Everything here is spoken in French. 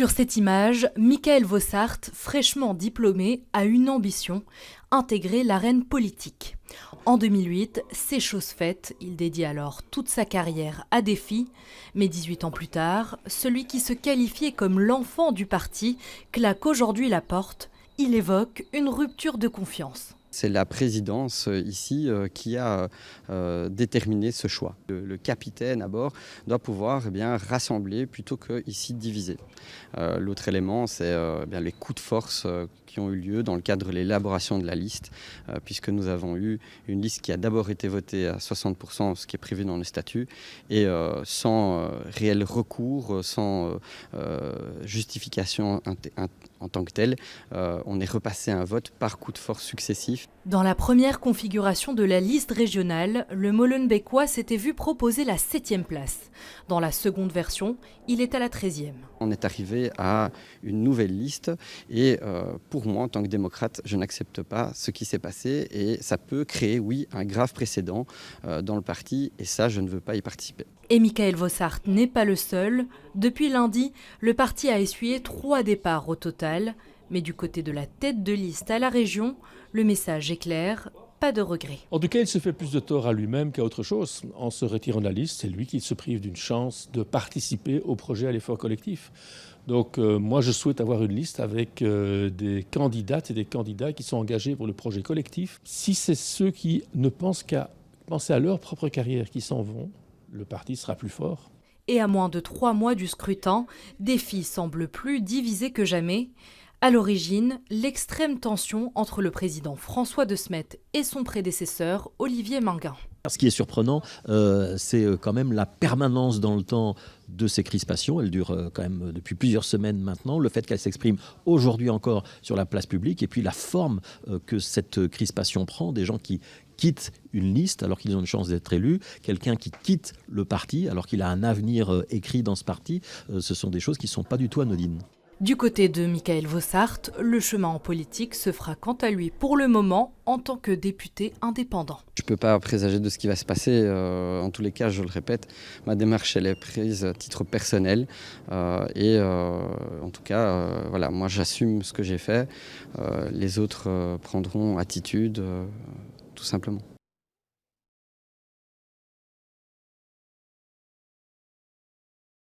Sur cette image, Michaël Vossart, fraîchement diplômé, a une ambition, intégrer l'arène politique. En 2008, c'est chose faite, il dédie alors toute sa carrière à des filles, mais 18 ans plus tard, celui qui se qualifiait comme l'enfant du parti claque aujourd'hui la porte, il évoque une rupture de confiance. C'est la présidence ici qui a déterminé ce choix. Le capitaine à bord doit pouvoir rassembler plutôt que ici diviser. L'autre élément, c'est les coups de force qui ont eu lieu dans le cadre de l'élaboration de la liste, puisque nous avons eu une liste qui a d'abord été votée à 60%, ce qui est prévu dans le statut, et sans réel recours, sans justification en tant que telle, on est repassé à un vote par coup de force successif. Dans la première configuration de la liste régionale, le Molenbeekois s'était vu proposer la 7e place. Dans la seconde version, il est à la 13e. On est arrivé à une nouvelle liste et pour moi, en tant que démocrate, je n'accepte pas ce qui s'est passé et ça peut créer, oui, un grave précédent dans le parti et ça, je ne veux pas y participer. Et Michaël Vossart n'est pas le seul. Depuis lundi, le parti a essuyé 3 départs au total. Mais du côté de la tête de liste à la région, le message est clair, pas de regret. En tout cas, il se fait plus de tort à lui-même qu'à autre chose. En se retirant de la liste, c'est lui qui se prive d'une chance de participer au projet à l'effort collectif. Donc moi, je souhaite avoir une liste avec des candidates et des candidats qui sont engagés pour le projet collectif. Si c'est ceux qui ne pensent qu'à penser à leur propre carrière qui s'en vont, le parti sera plus fort. Et à moins de 3 mois du scrutin, Défi semble plus divisé que jamais. À l'origine, l'extrême tension entre le président François de Smet et son prédécesseur Olivier Minguin. Ce qui est surprenant, c'est quand même la permanence dans le temps de ces crispations. Elles durent quand même depuis plusieurs semaines maintenant. Le fait qu'elles s'expriment aujourd'hui encore sur la place publique et puis la forme que cette crispation prend, des gens qui quittent une liste alors qu'ils ont une chance d'être élus, quelqu'un qui quitte le parti alors qu'il a un avenir écrit dans ce parti, ce sont des choses qui ne sont pas du tout anodines. Du côté de Michaël Vossart, le chemin en politique se fera quant à lui pour le moment en tant que député indépendant. Je ne peux pas présager de ce qui va se passer. En tous les cas, je le répète, ma démarche elle est prise à titre personnel. En tout cas, voilà, moi j'assume ce que j'ai fait. Les autres prendront attitude, tout simplement.